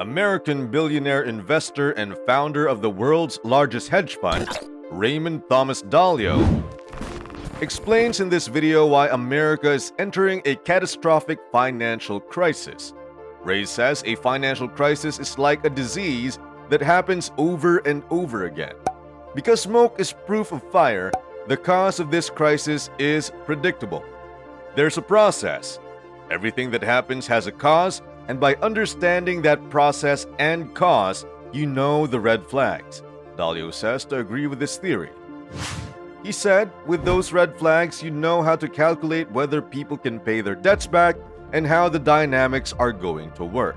American billionaire investor and founder of the world's largest hedge fund, Raymond Thomas Dalio, explains in this video why America is entering a catastrophic financial crisis. Ray says a financial crisis is like a disease that happens over and over again. Because smoke is proof of fire, the cause of this crisis is predictable. There's a process. Everything that happens has a cause, and by understanding that process and cause, you know the red flags. Dalio says to agree with this theory. He said, with those red flags, you know how to calculate whether people can pay their debts back and how the dynamics are going to work.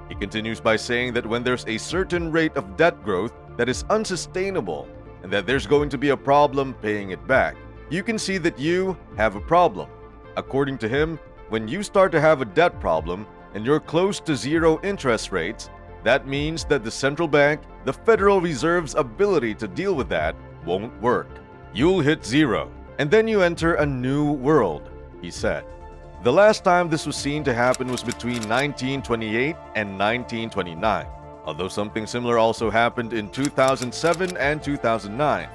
He continues by saying that when there's a certain rate of debt growth that is unsustainable and that there's going to be a problem paying it back, you can see that you have a problem. According to him, when you start to have a debt problem and you're close to zero interest rates, that means that the central bank, the Federal Reserve's ability to deal with that won't work. You'll hit zero, and then you enter a new world, he said. The last time this was seen to happen was between 1928 and 1929, although something similar also happened in 2007 and 2009.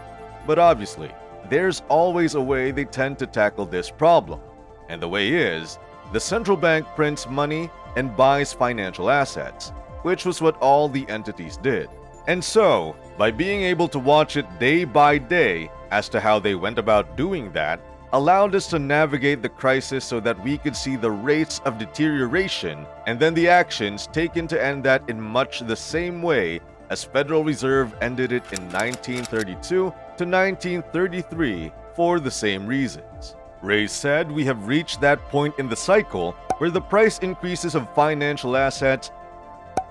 But obviously, there's always a way they tend to tackle this problem. And the way is, the central bank prints money and buys financial assets, which was what all the entities did. And so, by being able to watch it day by day as to how they went about doing that, allowed us to navigate the crisis so that we could see the rates of deterioration and then the actions taken to end that in much the same way as Federal Reserve ended it in 1932 to 1933 for the same reasons. Ray said we have reached that point in the cycle where the price increases of financial assets,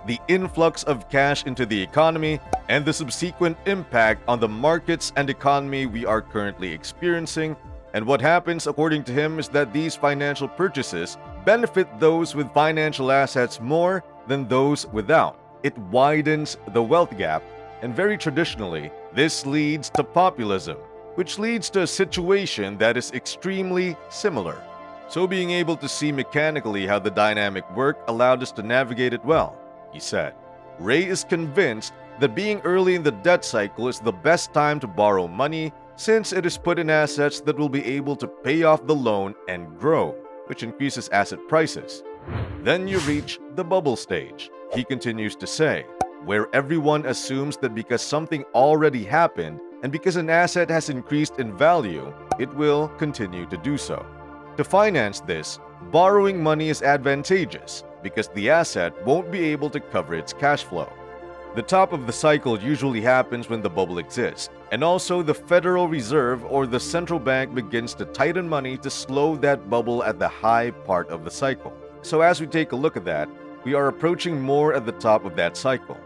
the influx of cash into the economy, and the subsequent impact on the markets and economy we are currently experiencing. And what happens, according to him, is that these financial purchases benefit those with financial assets more than those without. It widens the wealth gap, and very traditionally, this leads to populism, which leads to a situation that is extremely similar. So being able to see mechanically how the dynamic worked allowed us to navigate it well, he said. Ray is convinced that being early in the debt cycle is the best time to borrow money since it is put in assets that will be able to pay off the loan and grow, which increases asset prices. Then you reach the bubble stage, he continues to say, where everyone assumes that because something already happened and because an asset has increased in value, it will continue to do so. To finance this, borrowing money is advantageous because the asset won't be able to cover its cash flow. The top of the cycle usually happens when the bubble exists, and also the Federal Reserve or the central bank begins to tighten money to slow that bubble at the high part of the cycle. So as we take a look at that, we are approaching more at the top of that cycle.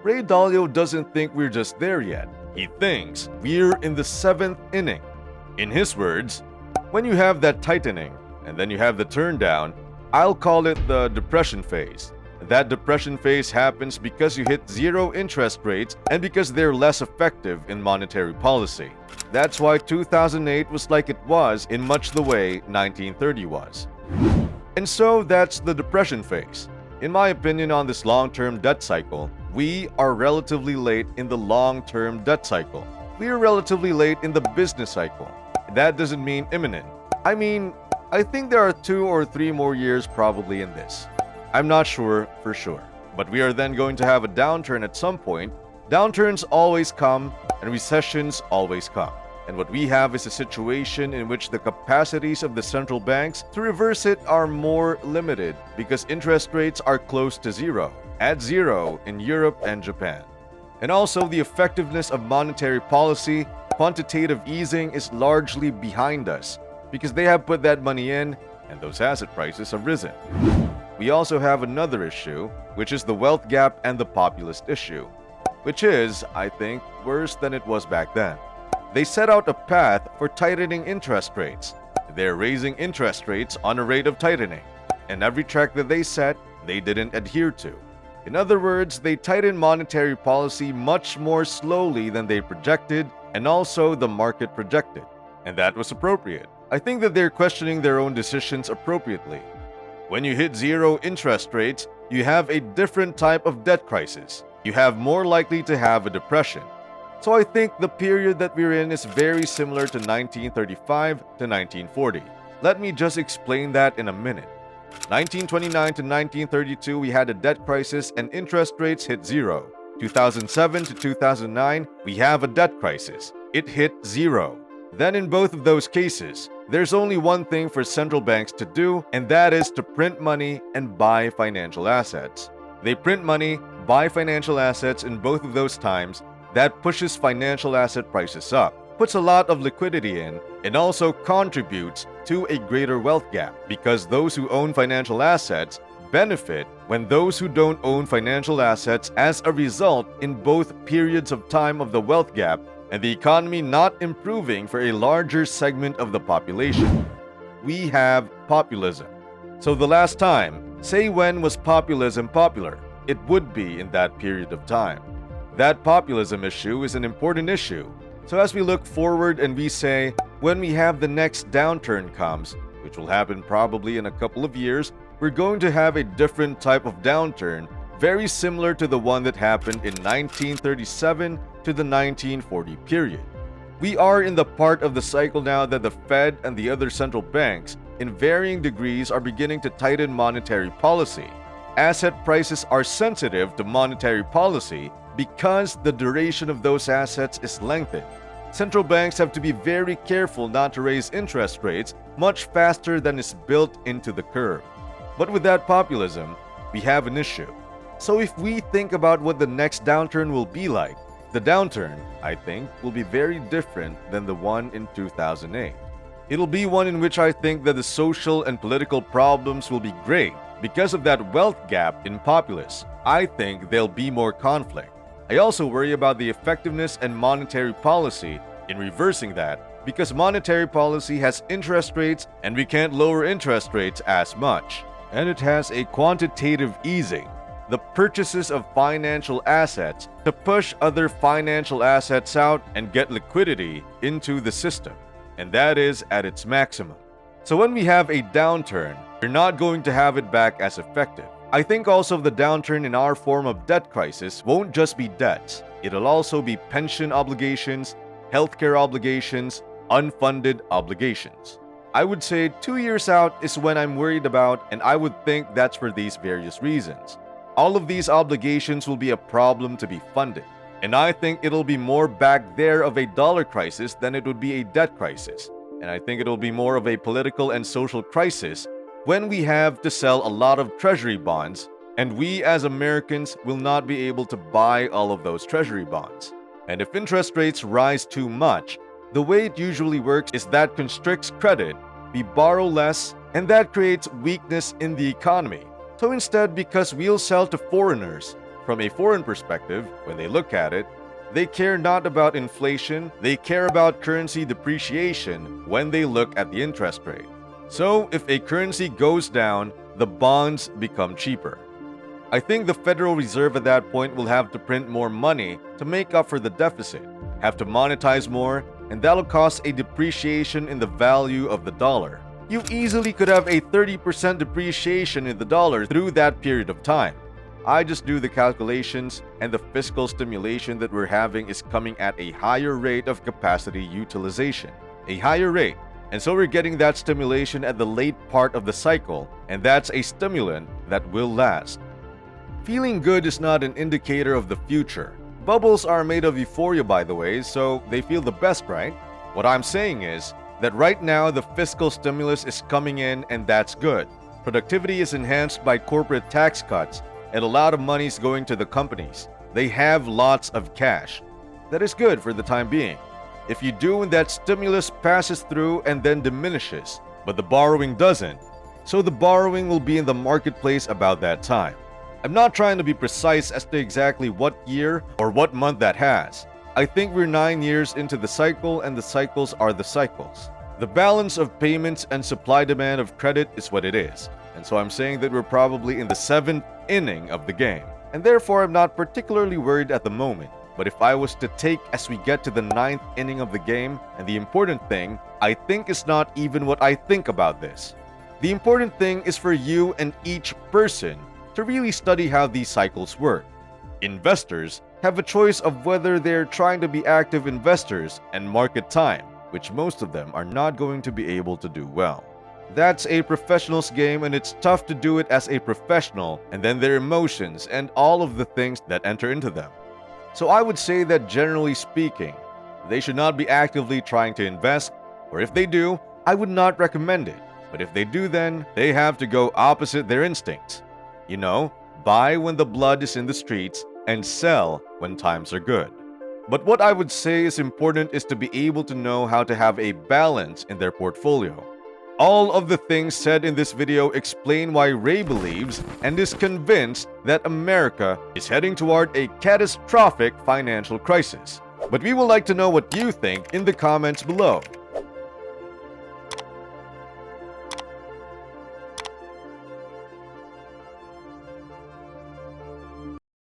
Ray Dalio doesn't think we're just there yet. He thinks we're in the 7th inning. In his words, when you have that tightening and then you have the turn down, I'll call it the depression phase. That depression phase happens because you hit zero interest rates and because they're less effective in monetary policy. That's why 2008 was like it was in much the way 1930 was. And so that's the depression phase. In my opinion on this long-term debt cycle, we are relatively late in the long-term debt cycle. We are relatively late in the business cycle. That doesn't mean imminent. I think there are 2 or 3 more years probably in this. I'm not sure for sure. But we are then going to have a downturn at some point. Downturns always come and recessions always come. And what we have is a situation in which the capacities of the central banks to reverse it are more limited because interest rates are close to zero, at zero in Europe and Japan. And also the effectiveness of monetary policy, quantitative easing is largely behind us because they have put that money in and those asset prices have risen. We also have another issue, which is the wealth gap and the populist issue, which is, I think, worse than it was back then. They set out a path for tightening interest rates. They're raising interest rates on a rate of tightening, and every track that they set, they didn't adhere to. In other words, they tightened monetary policy much more slowly than they projected, and also the market projected. And that was appropriate. I think that they're questioning their own decisions appropriately. When you hit zero interest rates, you have a different type of debt crisis. You have more likely to have a depression. So I think the period that we're in is very similar to 1935 to 1940. Let me just explain that in a minute. 1929 to 1932, we had a debt crisis and interest rates hit zero. 2007 to 2009, we have a debt crisis. It hit zero. Then in both of those cases, there's only one thing for central banks to do, and that is to print money and buy financial assets. They print money, buy financial assets in both of those times. That pushes financial asset prices up, puts a lot of liquidity in, and also contributes to a greater wealth gap because those who own financial assets benefit when those who don't own financial assets as a result in both periods of time of the wealth gap and the economy not improving for a larger segment of the population. We have populism. So the last time, say when was populism popular? It would be in that period of time. That populism issue is an important issue. So as we look forward and we say, when we have the next downturn comes, which will happen probably in a couple of years, we're going to have a different type of downturn, very similar to the one that happened in 1937 to the 1940 period. We are in the part of the cycle now that the Fed and the other central banks, in varying degrees, are beginning to tighten monetary policy. Asset prices are sensitive to monetary policy because the duration of those assets is lengthened. Central banks have to be very careful not to raise interest rates much faster than is built into the curve. But with that populism, we have an issue. So if we think about what the next downturn will be like, the downturn, I think, will be very different than the one in 2008. It'll be one in which I think that the social and political problems will be great. Because of that wealth gap in populace, I think there'll be more conflict. I also worry about the effectiveness and monetary policy in reversing that because monetary policy has interest rates and we can't lower interest rates as much. And it has a quantitative easing, the purchases of financial assets to push other financial assets out and get liquidity into the system. And that is at its maximum. So when we have a downturn, we're not going to have it back as effective. I think also the downturn in our form of debt crisis won't just be debts. It'll also be pension obligations, healthcare obligations, unfunded obligations. I would say 2 years out is when I'm worried about, and I would think that's for these various reasons. All of these obligations will be a problem to be funded. And I think it'll be more back there of a dollar crisis than it would be a debt crisis. And I think it'll be more of a political and social crisis when we have to sell a lot of treasury bonds, and we as Americans will not be able to buy all of those treasury bonds. And if interest rates rise too much, the way it usually works is that constricts credit, we borrow less, and that creates weakness in the economy. So instead, because we'll sell to foreigners, from a foreign perspective, when they look at it, they care not about inflation, they care about currency depreciation when they look at the interest rate. So if a currency goes down, the bonds become cheaper. I think the Federal Reserve at that point will have to print more money to make up for the deficit, have to monetize more, and that'll cause a depreciation in the value of the dollar. You easily could have a 30% depreciation in the dollar through that period of time. I just do the calculations, and the fiscal stimulation that we're having is coming at a higher rate of capacity utilization. A higher rate. And so we're getting that stimulation at the late part of the cycle, and that's a stimulant that will last. Feeling good is not an indicator of the future. Bubbles are made of euphoria, by the way, so they feel the best, right? What I'm saying is that right now the fiscal stimulus is coming in, and that's good. Productivity is enhanced by corporate tax cuts, and a lot of money's going to the companies. They have lots of cash. That is good for the time being. If you do, and that stimulus passes through and then diminishes, but the borrowing doesn't, so the borrowing will be in the marketplace about that time. I'm not trying to be precise as to exactly what year or what month that has. I think we're 9 years into the cycle, and the cycles are the cycles. The balance of payments and supply-demand of credit is what it is. And so I'm saying that we're probably in the 7th inning of the game. And therefore, I'm not particularly worried at the moment. But if I was to take as we get to the 9th inning of the game, and the important thing, I think, is not even what I think about this. The important thing is for you and each person to really study how these cycles work. Investors have a choice of whether they're trying to be active investors and market time, which most of them are not going to be able to do well. That's a professional's game, and it's tough to do it as a professional, and then their emotions and all of the things that enter into them. So I would say that generally speaking, they should not be actively trying to invest, or if they do, I would not recommend it. But if they do, then they have to go opposite their instincts. You know, buy when the blood is in the streets and sell when times are good. But what I would say is important is to be able to know how to have a balance in their portfolio. All of the things said in this video explain why Ray believes and is convinced that America is heading toward a catastrophic financial crisis. But we would like to know what you think in the comments below.